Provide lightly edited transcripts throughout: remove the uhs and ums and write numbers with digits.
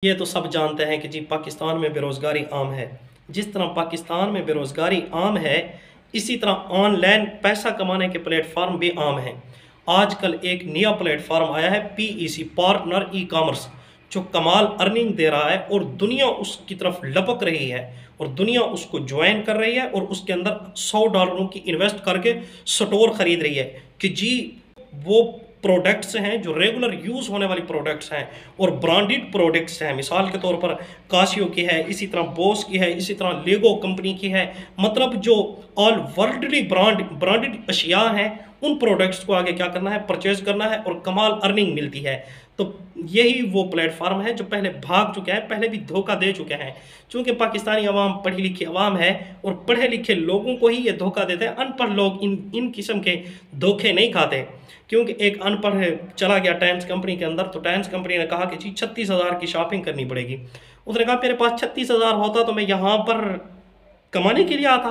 ये तो सब जानते हैं कि जी पाकिस्तान में बेरोज़गारी आम है। जिस तरह पाकिस्तान में बेरोज़गारी आम है, इसी तरह ऑनलाइन पैसा कमाने के प्लेटफॉर्म भी आम हैं। आजकल एक नया प्लेटफॉर्म आया है, पीईसी पार्टनर ई कॉमर्स, जो कमाल अर्निंग दे रहा है और दुनिया उसकी तरफ लपक रही है और दुनिया उसको ज्वाइन कर रही है और उसके अंदर $100 की इन्वेस्ट करके स्टोर खरीद रही है कि जी वो प्रोडक्ट्स हैं जो रेगुलर यूज़ होने वाली प्रोडक्ट्स हैं और ब्रांडेड प्रोडक्ट्स हैं। मिसाल के तौर पर कासियो की है, इसी तरह बोस की है, इसी तरह लेगो कंपनी की है। मतलब जो ऑल वर्ल्डली ब्रांडेड अशिया हैं, उन प्रोडक्ट्स को आगे क्या करना है, परचेज करना है और कमाल अर्निंग मिलती है। तो यही वो प्लेटफार्म है जो पहले भाग चुके हैं, पहले भी धोखा दे चुके हैं। चूँकि पाकिस्तानी अवाम पढ़ी लिखी अवाम है और पढ़े लिखे लोगों को ही ये धोखा देते हैं। अनपढ़ लोग इन किस्म के धोखे नहीं खाते। क्योंकि एक अनपढ़ चला गया टाइम्स कंपनी के अंदर, तो टाइम्स कंपनी ने कहा कि जी 36,000 की शॉपिंग करनी पड़ेगी। उसने कहा मेरे पास 36,000 होता तो मैं यहाँ पर कमाने के लिए आता,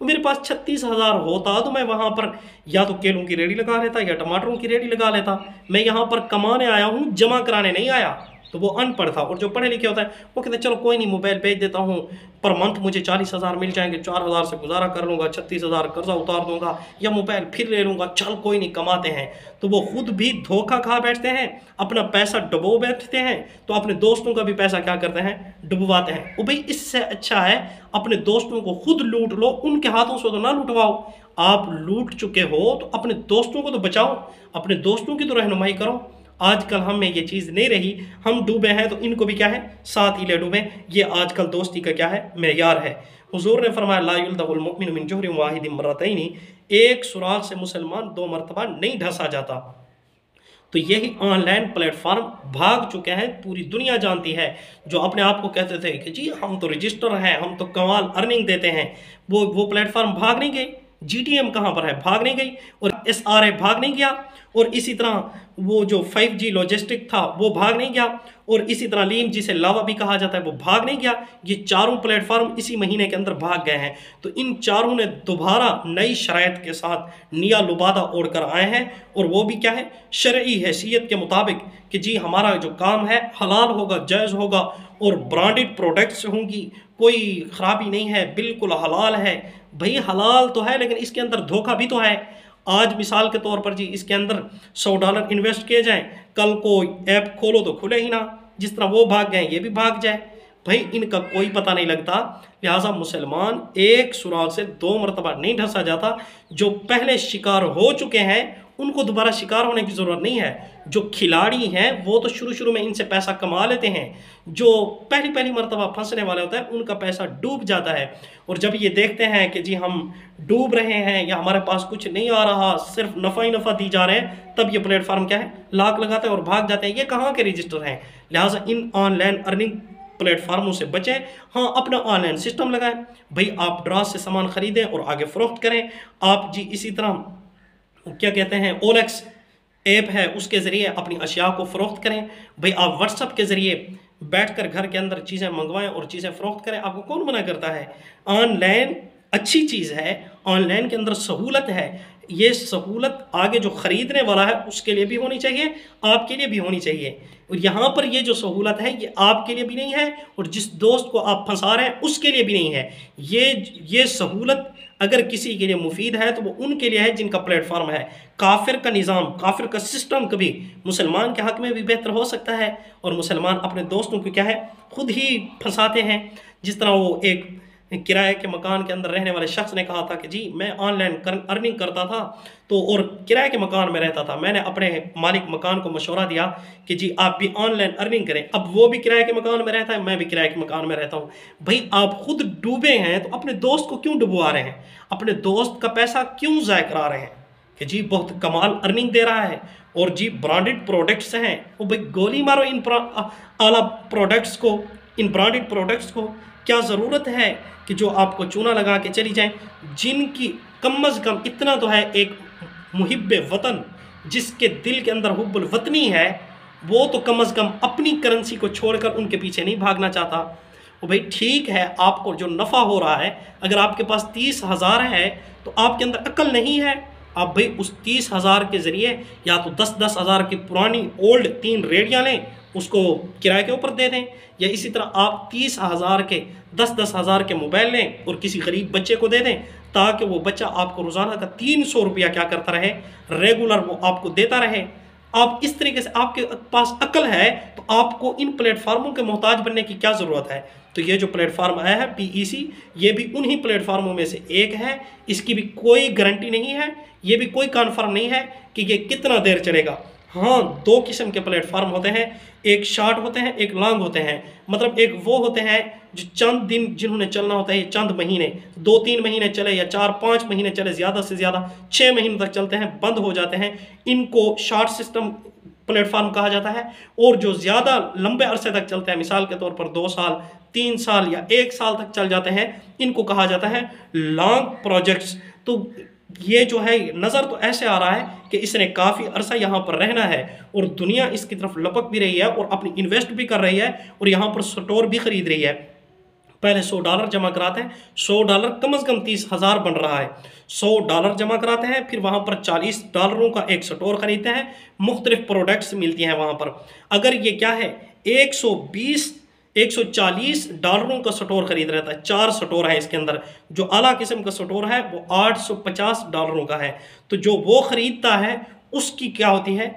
और मेरे पास 36,000 होता तो मैं वहाँ पर या तो केलों की रेडी लगा लेता या टमाटरों की रेडी लगा लेता। मैं यहाँ पर कमाने आया हूँ, जमा कराने नहीं आया। तो वो अनपढ़ था। और जो पढ़े लिखे होता है वो कहते हैं चलो कोई नहीं, मोबाइल बेच देता हूँ, पर मंथ मुझे 40,000 मिल जाएंगे, 4,000 से गुजारा कर लूँगा, 36,000 कर्जा उतार दूंगा या मोबाइल फिर ले लूँगा, चल कोई नहीं कमाते हैं। तो वो खुद भी धोखा खा बैठते हैं, अपना पैसा डुबो बैठते हैं, तो अपने दोस्तों का भी पैसा क्या करते हैं, डुबवाते हैं। वो भाई इससे अच्छा है अपने दोस्तों को खुद लूट लो, उनके हाथों से तो ना लुटवाओ। आप लूट चुके हो तो अपने दोस्तों को तो बचाओ, अपने दोस्तों की तो रहनुमाई करो। आजकल हम में ये चीज़ नहीं रही, हम डूबे हैं तो इनको भी क्या है, साथ ही ले डूबे। ये आजकल दोस्ती का क्या है, मेयार है। हुजूर ने फरमाया ला युल्दगुल मुमिनु मिन जुहरिन वाहिदिन मर्रतैनी, एक सुराग से मुसलमान 2 मरतबा नहीं ढसा जाता। तो यही ऑनलाइन प्लेटफॉर्म भाग चुके हैं, पूरी दुनिया जानती है। जो अपने आप को कहते थे कि जी हम तो रजिस्टर हैं, हम तो कमाल अर्निंग देते हैं, वो प्लेटफॉर्म भाग नहीं गए। जीटीएम कहाँ पर है, भाग नहीं गई। और एसआरए भाग नहीं गया। और इसी तरह वो जो 5G लॉजिस्टिक था वो भाग नहीं गया। और इसी तरह लीम जिसे लावा भी कहा जाता है वो भाग नहीं गया। ये चारों प्लेटफॉर्म इसी महीने के अंदर भाग गए हैं। तो इन चारों ने दोबारा नई शराइत के साथ निया लुबादा ओढ़ कर आए हैं। और वो भी क्या है, शरई हैसियत के मुताबिक कि जी हमारा जो काम है हलाल होगा, जायज़ होगा और ब्रांडेड प्रोडक्ट्स होंगी, कोई ख़राबी नहीं है, बिल्कुल हलाल है। भाई हलाल तो है लेकिन इसके अंदर धोखा भी तो है। आज मिसाल के तौर पर जी इसके अंदर $100 इन्वेस्ट किए जाएं, कल को ऐप खोलो तो खुले ही ना। जिस तरह वो भाग गए ये भी भाग जाए, भाई इनका कोई पता नहीं लगता। लिहाजा मुसलमान एक सुराग से 2 मरतबा नहीं ढसा जाता। जो पहले शिकार हो चुके हैं उनको दोबारा शिकार होने की ज़रूरत नहीं है। जो खिलाड़ी हैं वो तो शुरू में इनसे पैसा कमा लेते हैं, जो पहली मरतबा फंसने वाले होता है उनका पैसा डूब जाता है। और जब ये देखते हैं कि जी हम डूब रहे हैं या हमारे पास कुछ नहीं आ रहा, सिर्फ नफ़ा ही नफ़ा दी जा रहे हैं, तब ये प्लेटफॉर्म क्या है, लाख लगाते हैं और भाग जाते हैं। ये कहाँ के रजिस्टर हैं। लिहाजा इन ऑनलाइन अर्निंग प्लेटफार्मों से बचें। हाँ, अपना ऑनलाइन सिस्टम लगाएं। भाई आप ड्रास से सामान खरीदें और आगे फ़रोख्त करें। आप जी इसी तरह क्या कहते हैं, ओलेक्स ऐप है उसके ज़रिए अपनी अशिया को फ़रोख्त करें। भाई आप व्हाट्सअप के ज़रिए बैठकर घर के अंदर चीज़ें मंगवाएं और चीज़ें फ़रोख्त करें। आपको कौन मना करता है। ऑनलाइन अच्छी चीज़ है, ऑनलाइन के अंदर सहूलत है। ये सहूलत आगे जो ख़रीदने वाला है उसके लिए भी होनी चाहिए, आपके लिए भी होनी चाहिए। और यहाँ पर ये जो सहूलत है ये आपके लिए भी नहीं है और जिस दोस्त को आप फंसा रहे हैं उसके लिए भी नहीं है। ये सहूलत अगर किसी के लिए मुफीद है तो वो उनके लिए है जिनका प्लेटफॉर्म है। काफिर का निज़ाम, काफिर का सिस्टम कभी मुसलमान के हक़ में भी बेहतर हो सकता है और मुसलमान अपने दोस्तों को क्या है, खुद ही फंसाते हैं। जिस तरह वो एक किराए के मकान के अंदर रहने वाले शख्स ने कहा था कि जी मैं ऑनलाइन अर्निंग करता था तो और किराए के मकान में रहता था। मैंने अपने मालिक मकान को मशवरा दिया कि जी आप भी ऑनलाइन अर्निंग करें। अब वो भी किराए के मकान में रहता है, मैं भी किराए के मकान में रहता हूँ। भाई आप खुद डूबे हैं तो अपने दोस्त को क्यों डुबवा रहे हैं, अपने दोस्त का पैसा क्यों ज़ाय करा रहे हैं कि जी बहुत कमाल अर्निंग दे रहा है और जी ब्रांडेड प्रोडक्ट्स हैं। वो भाई गोली मारो इन आला प्रोडक्ट्स को, इन ब्रांडेड प्रोडक्ट्स को। क्या ज़रूरत है कि जो आपको चूना लगा के चली जाएं, जिनकी कम अज़ कम इतना तो है, एक मुहिब्बे वतन जिसके दिल के अंदर हुब्बुल वतनी है, वो तो कम अज़ कम अपनी करेंसी को छोड़कर उनके पीछे नहीं भागना चाहता। वो भाई ठीक है, आपको जो नफ़ा हो रहा है, अगर आपके पास 30,000 है तो आपके अंदर अक्ल नहीं है। आप भाई उस 30,000 के ज़रिए या तो 10-10 हज़ार की पुरानी ओल्ड 3 रेडियाँ लें उसको किराए के ऊपर दे दें, या इसी तरह आप 30,000 के 10-10 हज़ार के मोबाइल लें और किसी गरीब बच्चे को दे दें, ताकि वो बच्चा आपको रोज़ाना का 300 रुपया क्या करता रहे, रेगुलर वो आपको देता रहे। आप इस तरीके से, आपके पास अकल है तो आपको इन प्लेटफार्मों के मोहताज बनने की क्या ज़रूरत है। तो ये जो प्लेटफार्म आया है PEC, ये भी उन्हीं प्लेटफार्मों में से एक है। इसकी भी कोई गारंटी नहीं है, ये भी कोई कन्फर्म नहीं है कि ये कितना देर चलेगा। हाँ, दो किस्म के प्लेटफार्म होते हैं, एक शॉर्ट होते हैं, एक लॉन्ग होते हैं। मतलब एक वो होते हैं जो चंद दिन जिन्होंने चलना होता है, ये चंद महीने, 2-3 महीने चले या 4-5 महीने चले, ज़्यादा से ज़्यादा 6 महीने तक चलते हैं, बंद हो जाते हैं। इनको शॉर्ट सिस्टम प्लेटफार्म कहा जाता है। और जो ज़्यादा लंबे अरसे तक चलते हैं, मिसाल के तौर पर 2 साल, 3 साल या 1 साल तक चल जाते हैं, इनको कहा जाता है लॉन्ग प्रोजेक्ट्स। तो ये जो है, नज़र तो ऐसे आ रहा है कि इसने काफ़ी अरसा यहाँ पर रहना है और दुनिया इसकी तरफ लपक भी रही है और अपनी इन्वेस्ट भी कर रही है और यहाँ पर स्टोर भी ख़रीद रही है। पहले $100 जमा कराते हैं, $100 कम से कम 30,000 बन रहा है। $100 जमा कराते हैं, फिर वहाँ पर $40 का एक स्टोर ख़रीदते हैं, मुख्तलिफ प्रोडक्ट्स मिलती हैं वहाँ पर। अगर ये क्या है, 140 डॉलरों का स्टोर खरीद रहा था। 4 स्टोर है इसके अंदर। जो आला किस्म का स्टोर है वो $850 का है। तो जो वो ख़रीदता है उसकी क्या होती है,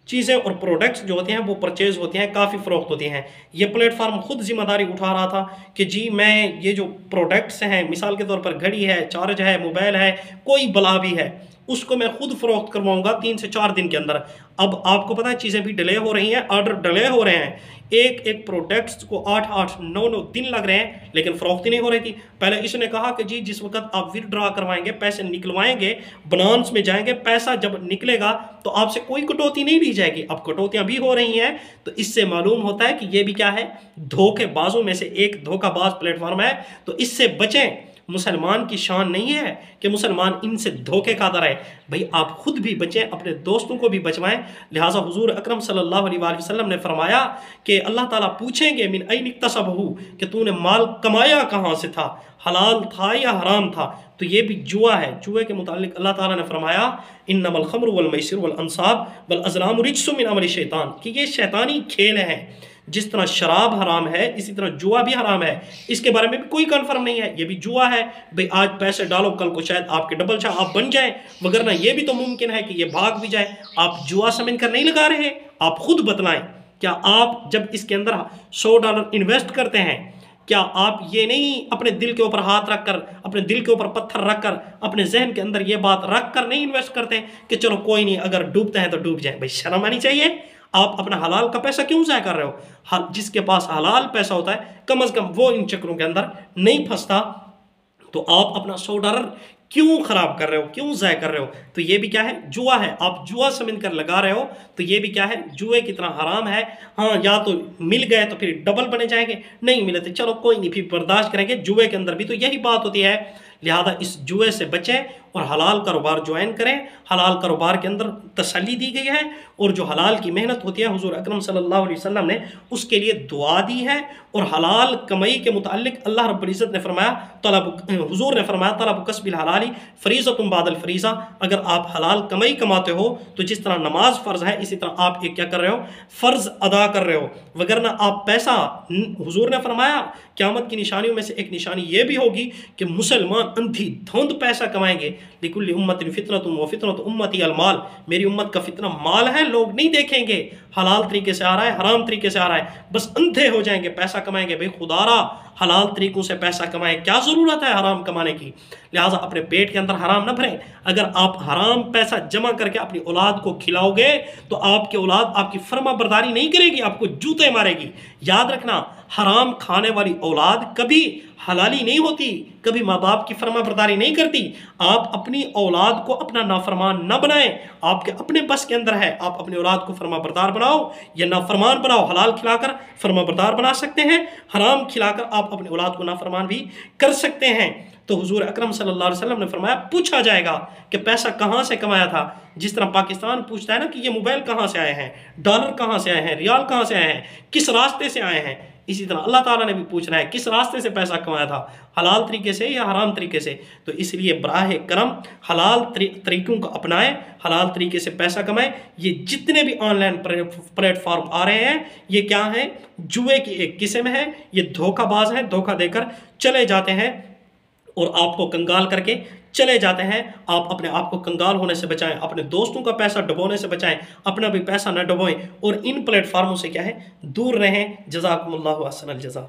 चीज़ें और प्रोडक्ट्स जो होते हैं वो परचेज़ होती हैं, काफ़ी फ़रोख्त होती हैं। ये प्लेटफार्म ख़ुद ज़िम्मेदारी उठा रहा था कि जी मैं ये जो प्रोडक्ट्स हैं, मिसाल के तौर पर घड़ी है, चार्ज है, मोबाइल है, कोई बला भी है, उसको मैं खुद फ़रोख्त करवाऊँगा 3 से 4 दिन के अंदर। अब आपको पता है चीज़ें भी डिले हो रही हैं, ऑर्डर डिले हो रहे हैं। एक प्रोडक्ट्स को 8-8, 9-9 दिन लग रहे हैं, लेकिन फ़रोख्ती नहीं हो रही थी। पहले इसने कहा कि जी जिस वक्त आप विथड्रॉ करवाएंगे, पैसे निकलवाएंगे, बनान्स में जाएंगे, पैसा जब निकलेगा तो आपसे कोई कटौती नहीं ली जाएगी। अब कटौतियाँ भी हो रही हैं, तो इससे मालूम होता है कि ये भी क्या है, धोखेबाजों में से एक धोखाबाज प्लेटफॉर्म है। तो इससे बचें। मुसलमान की शान नहीं है कि मुसलमान इनसे धोखे खाता रहे। भाई आप खुद भी बचें, अपने दोस्तों को भी बचवाएं। लिहाजा हुजूर अकरम सल्लल्लाहु अलैहि वसल्लम ने फरमाया कि अल्लाह ताला पूछेंगे मिन ऐन इक्तसबहु, कि तूने माल कमाया कहाँ से था, हलाल था या हराम था। तो ये भी जुआ है। जुए के मुतालिक अल्लाह ताला ने फरमाया इन्नमल खम्रु वल मैसिर वल अंसाब वल अज़लामु रिज्सुम मिन अमलि शैतान, कि ये शैतानी खेल हैं। जिस तरह शराब हराम है, इसी तरह जुआ भी हराम है। इसके बारे में भी कोई कन्फर्म नहीं है, ये भी जुआ है। भाई आज पैसे डालो, कल को शायद आपके डबल शाह आप बन जाएं, वगरना ये भी तो मुमकिन है कि ये भाग भी जाए। आप जुआ समझ कर नहीं लगा रहे, आप खुद बतलाएं। क्या आप जब इसके अंदर $100 इन्वेस्ट करते हैं, क्या आप ये नहीं अपने दिल के ऊपर हाथ रख कर, अपने दिल के ऊपर पत्थर रख कर, अपने जहन के अंदर ये बात रख कर नहीं इन्वेस्ट करते हैं कि चलो कोई नहीं, अगर डूबते हैं तो डूब जाए। भाई शर्म आनी चाहिए। आप अपना हलाल का पैसा क्यों ज़ाया कर रहे हो। जिसके पास हलाल पैसा होता है कम से कम वो इन चक्करों के अंदर नहीं फंसता। तो आप अपना $100 क्यों ख़राब कर रहे हो, क्यों ज़ाया कर रहे हो। तो ये भी क्या है, जुआ है। आप जुआ समझ कर लगा रहे हो, तो ये भी क्या है, जुए की तरह हराम है। हाँ, या तो मिल गए तो फिर डबल बने जाएंगे, नहीं मिले तो चलो कोई नहीं, फिर बर्दाश्त करेंगे। जुए के अंदर भी तो यही बात होती है। लिहाजा इस जुए से बचें और हलाल कारोबार ज्वाइन करें। हलाल कारोबार के अंदर तसल्ली दी गई है और जो हलाल की मेहनत होती है, हुजूर अकरम सल्लल्लाहु अलैहि वसल्लम ने उसके लिए दुआ दी है। और हलाल कमाई के मुतालिक अल्लाह रब्बुल इज़्ज़त ने फरमाया, हुजूर ने फरमाया तलब कसबिल हलाली फरीज़तुन बादल फरीज़ा। अगर आप हलाल कमाई कमाते हो तो जिस तरह नमाज फ़र्ज़ है, इसी तरह आप एक क्या कर रहे हो, फ़र्ज़ अदा कर रहे हो। वगरना आप पैसा, हुजूर ने फरमाया क़यामत की निशानियों में से एक निशानी ये भी होगी कि मुसलमान अंधी धुंध पैसा कमाएंगे। लिकुल्लि उम्मतिन फितरतुन व फितरतु उम्मती अल माल, मेरी उम्मत का फितना माल है। लोग नहीं देखेंगे हलाल तरीके से आ रहा है, हराम तरीके से आ रहा है, बस अंधे हो जाएंगे, पैसा कमाएंगे। भाई खुदारा हलाल तरीकों से पैसा कमाएं, क्या ज़रूरत है हराम कमाने की। लिहाजा अपने पेट के अंदर हराम न भरें। अगर आप हराम पैसा जमा करके अपनी औलाद को खिलाओगे तो आपकी औलाद आपकी फर्मा बरदारी नहीं करेगी, आपको जूते मारेगी। याद रखना, हराम खाने वाली औलाद कभी हलाली नहीं होती, कभी माँ बाप की फर्मा बरदारी नहीं करती। आप अपनी औलाद को अपना नाफरमान न बनाएं। आपके अपने बस के अंदर है, आप अपनी औलाद को फर्मा बरदार बनाओ या नाफरमान बनाओ। हलाल खिलाकर फर्मा बरदार बना सकते हैं, हराम खिलाकर आप अपनी औलाद को नाफरमान भी कर सकते हैं। तो हुजूर अकरम सल्लल्लाहु अलैहि वसल्लम ने फरमाया, पूछा जाएगा कि पैसा कहाँ से कमाया था। जिस तरह पाकिस्तान पूछता है ना कि ये मोबाइल कहाँ से आए हैं, डॉलर कहाँ से आए हैं, रियाल कहाँ से आए हैं, किस रास्ते से आए हैं। इसी तरह अल्लाह ताला ने भी पूछना है किस रास्ते से पैसा कमाया था, हलाल तरीके से या हराम तरीके से। तो इसलिए बराह करम हलाल तरीकों को अपनाएं, हलाल तरीके से पैसा कमाएं। ये जितने भी ऑनलाइन प्लेटफॉर्म आ रहे हैं ये क्या है, जुए की एक किस्म है, ये धोखाबाज है, धोखा देकर चले जाते हैं और आपको कंगाल करके चले जाते हैं। आप अपने आप को कंगाल होने से बचाएं, अपने दोस्तों का पैसा डुबोने से बचाएं, अपना भी पैसा न डुबोएं और इन प्लेटफॉर्मों से क्या है दूर रहें। जज़ाकुमुल्लाहु अहसनल जज़ा।